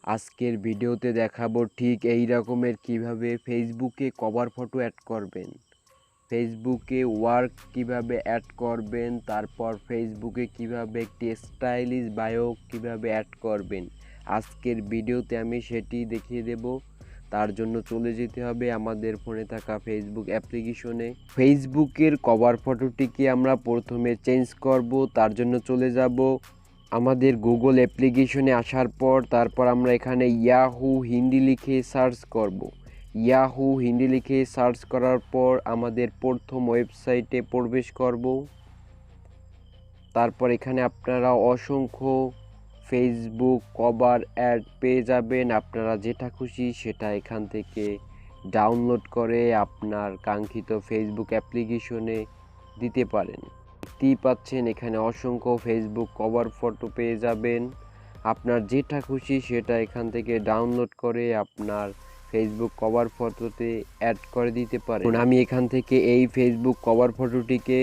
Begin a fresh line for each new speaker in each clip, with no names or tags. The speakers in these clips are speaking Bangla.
আজকের ভিডিওতে দেখাবো ঠিক এই রকমের কিভাবে ফেসবুকে কভার ফটো অ্যাড করবেন, ফেসবুকে ওয়ার্ক কিভাবে অ্যাড করবেন, তারপর ফেসবুকে কিভাবে একটি স্টাইলিশ বায়ো কিভাবে অ্যাড করবেন। আজকের ভিডিওতে আমি সেটি দেখিয়ে দেব। তার জন্য চলে যেতে হবে আমাদের ফোনে থাকা ফেসবুক অ্যাপ্লিকেশনে। ফেসবুকের কভার ফটোটিকে আমরা প্রথমে চেঞ্জ করব। তার জন্য চলে যাব আমাদের গুগল অ্যাপ্লিকেশনে। আসার পর তারপর আমরা এখানে ইয়াহু হিন্দি লিখে সার্চ করব। ইয়াহু হিন্দি লিখে সার্চ করার পর আমাদের প্রথম ওয়েবসাইটে প্রবেশ করব। তারপর এখানে আপনারা অসংখ্য ফেসবুক কভার অ্যাড পেয়ে যাবেন। আপনারা যেটা খুশি সেটা এখান থেকে ডাউনলোড করে আপনার কাঙ্ক্ষিত ফেসবুক অ্যাপ্লিকেশনে দিতে পারেন। দেখতেই পাচ্ছেন এখানে অসংখ্য ফেসবুক কভার ফটো পেয়ে যাবেন। আপনার যেটা খুশি সেটা এখান থেকে ডাউনলোড করে আপনার ফেসবুক কভার ফটোতে অ্যাড করে দিতে পারেন। আমি এখান থেকে এই ফেসবুক কভার ফটোটিকে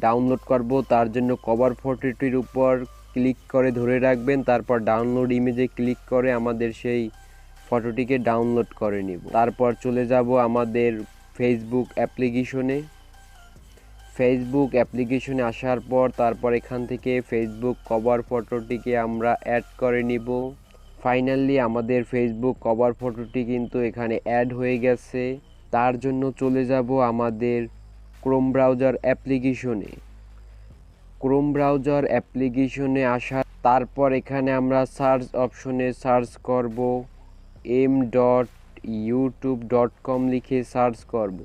ডাউনলোড করব। তার জন্য কভার ফটোটির উপর ক্লিক করে ধরে রাখবেন, তারপর ডাউনলোড ইমেজে ক্লিক করে আমাদের সেই ফটোটিকে ডাউনলোড করে নিব। তারপর চলে যাব আমাদের ফেসবুক অ্যাপ্লিকেশনে। ফেসবুক অ্যাপ্লিকেশনে আসার পর তারপর এখান থেকে ফেসবুক কভার ফটোটিকে আমরা অ্যাড করে নিব। ফাইনালি আমাদের ফেসবুক কভার ফটোটি কিন্তু এখানে অ্যাড হয়ে গেছে। তার জন্য চলে যাব আমাদের ক্রোম ব্রাউজার অ্যাপ্লিকেশনে। ক্রোম ব্রাউজার অ্যাপ্লিকেশনে আসা তারপর এখানে আমরা সার্চ অপশনে সার্চ করব m.youtube.com লিখে সার্চ করব।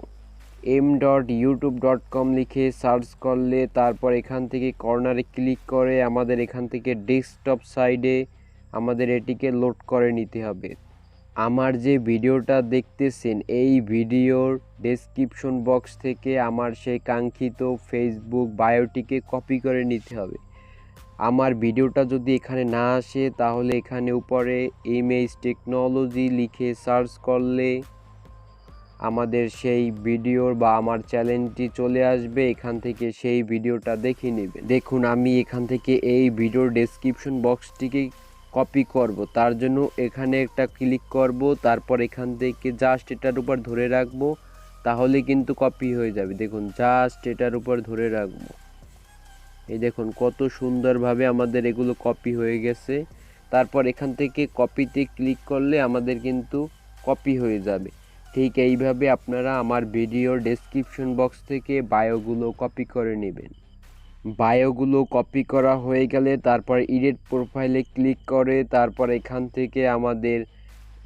m.youtube.com লিখে সার্চ করলে তারপর এখান থেকে কর্নারে ক্লিক করে আমাদের এখান থেকে ডেস্কটপ সাইডে আমাদের এটিকে লোড করে নিতে হবে। আমার যে ভিডিওটা দেখতেছেন এই ভিডিওর ডেসক্রিপশন বক্স থেকে আমার সেই কাঙ্ক্ষিত ফেসবুক বায়োটিকে কপি করে নিতে হবে। আমার ভিডিওটা যদি এখানে না আসে তাহলে এখানে উপরে ইমেজ টেকনোলজি লিখে সার্চ করলে আমাদের সেই ভিডিওর বা আমার চ্যানেলটি চলে আসবে। এখান থেকে সেই ভিডিওটা দেখে নেবেন। দেখুন আমি এখান থেকে এই ভিডিওর ডেসক্রিপশন বক্সটিকে কপি করব। তার জন্য এখানে একটা ক্লিক করব, তারপর এখান থেকে জাস্ট এটার উপর ধরে রাখবো, তাহলে কিন্তু কপি হয়ে যাবে। দেখুন জাস্ট এটার উপর ধরে রাখবো, এই দেখুন কত সুন্দরভাবে আমাদের এগুলো কপি হয়ে গেছে। তারপর এখান থেকে কপিতে ক্লিক করলে আমাদের কিন্তু কপি হয়ে যাবে। ঠিক এইভাবে আপনারা আমার ভিডিওর ডেসক্রিপশন বক্স থেকে বায়োগুলো কপি করে নেবেন। বায়োগুলো কপি করা হয়ে গেলে তারপর এডিট প্রোফাইলে ক্লিক করে তারপর এখান থেকে আমাদের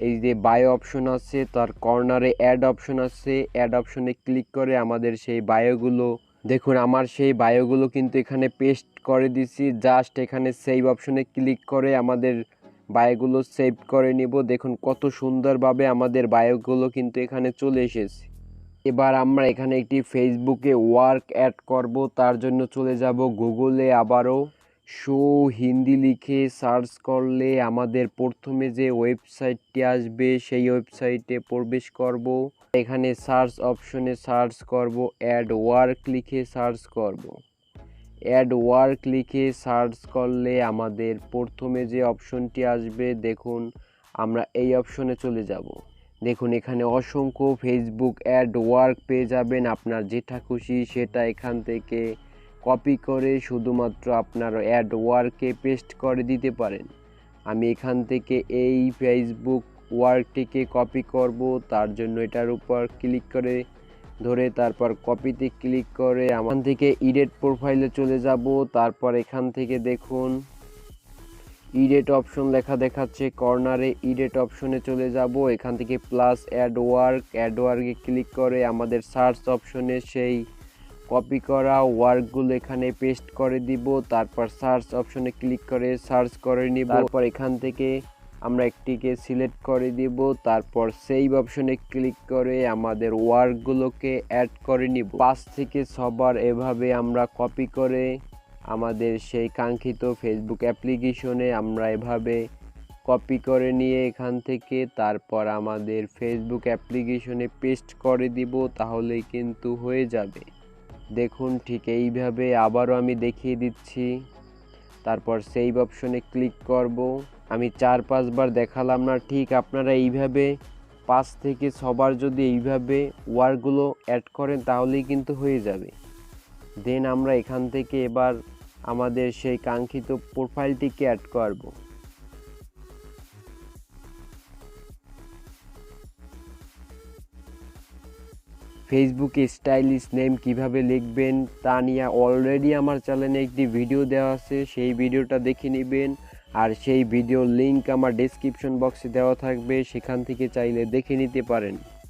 এই যে বায়ো অপশন আছে তার কর্নারে অ্যাড অপশন আছে, অ্যাড অপশনে ক্লিক করে আমাদের সেই বায়োগুলো দেখুন আমার সেই বায়োগুলো কিন্তু এখানে পেস্ট করে দিছি। জাস্ট এখানে সেভ অপশনে ক্লিক করে আমাদের বায়োগুলো সেভ করে নিব। দেখুন কত সুন্দরভাবে আমাদের বায়োগুলো কিন্তু এখানে চলে এসেছে। এবার আমরা এখানে একটি ফেসবুকে ওয়ার্ক অ্যাড করব। তার জন্য চলে যাব গুগলে, আবারও শো হিন্দি লিখে সার্চ করলে আমাদের প্রথমে যে ওয়েবসাইটটি আসবে সেই ওয়েবসাইটে প্রবেশ করব। এখানে সার্চ অপশনে সার্চ করব অ্যাড ওয়ার্ক লিখে সার্চ করব। অ্যাড ওয়ার্ক লিখে সার্চ করলে আমাদের প্রথমে যে অপশনটি আসবে দেখুন আমরা এই অপশনে চলে যাব। দেখুন এখানে অসংখ্য ফেসবুক অ্যাড ওয়ার্ক পেয়ে যাবেন। আপনার যেটা খুশি সেটা এখান থেকে কপি করে শুধুমাত্র আপনার অ্যাড ওয়ার্কে পেস্ট করে দিতে পারেন। আমি এখান থেকে এই ফেসবুক ওয়ার্কটিকে কপি করব। তার জন্য এটার উপর ক্লিক করে ধরে তারপর কপিতে ক্লিক করে এখান থেকে এডিট প্রোফাইলে চলে যাব। তারপর এখান থেকে দেখুন এডিট অপশন লেখা দেখাচ্ছে, কর্নারে এডিট অপশনে চলে যাব। এখান থেকে প্লাস অ্যাড ওয়ার্কে ক্লিক করে আমাদের সার্চ অপশনে সেই কপি করা ওয়ার্কগুলো এখানে পেস্ট করে দিব। তারপর সার্চ অপশনে ক্লিক করে সার্চ করে নিব। তারপর এখান থেকে আমরা একটিকে সিলেক্ট করে দিব, তারপর সেভ অপশনে ক্লিক করে আমাদের ওয়ার্কগুলোকে অ্যাড করে নিব। 5 থেকে 6 বার এভাবে আমরা কপি করে আমাদের সেই কাঙ্ক্ষিত ফেসবুক অ্যাপ্লিকেশনে আমরা এভাবে কপি করে নিয়ে এখান থেকে তারপর আমাদের ফেসবুক অ্যাপ্লিকেশনে পেস্ট করে দিব, তাহলেই কিন্তু হয়ে যাবে। দেখুন ঠিক এইভাবে আবারও আমি দেখিয়ে দিচ্ছি। তারপর সেভ অপশনে ক্লিক করব। আমি 4-5 বার দেখালাম না, ঠিক আপনারা এইভাবে 5 থেকে 6 বার যদি এইভাবে ওয়ার্ডগুলো অ্যাড করেন তাহলেই কিন্তু হয়ে যাবে। দেন আমরা এখান থেকে এবার আমাদের সেই কাঙ্ক্ষিত প্রোফাইলটিকে অ্যাড করব। ফেসবুকে স্টাইলিশ নেম কিভাবে লিখবেন তা নিয়ে অলরেডি আমার চ্যানেলে একটি ভিডিও দেওয়া আছে, সেই ভিডিওটা দেখে নেবেন। আর সেই ভিডিওর লিঙ্ক আমার ডেসক্রিপশন বক্সে দেওয়া থাকবে, সেখান থেকে চাইলে দেখে নিতে পারেন।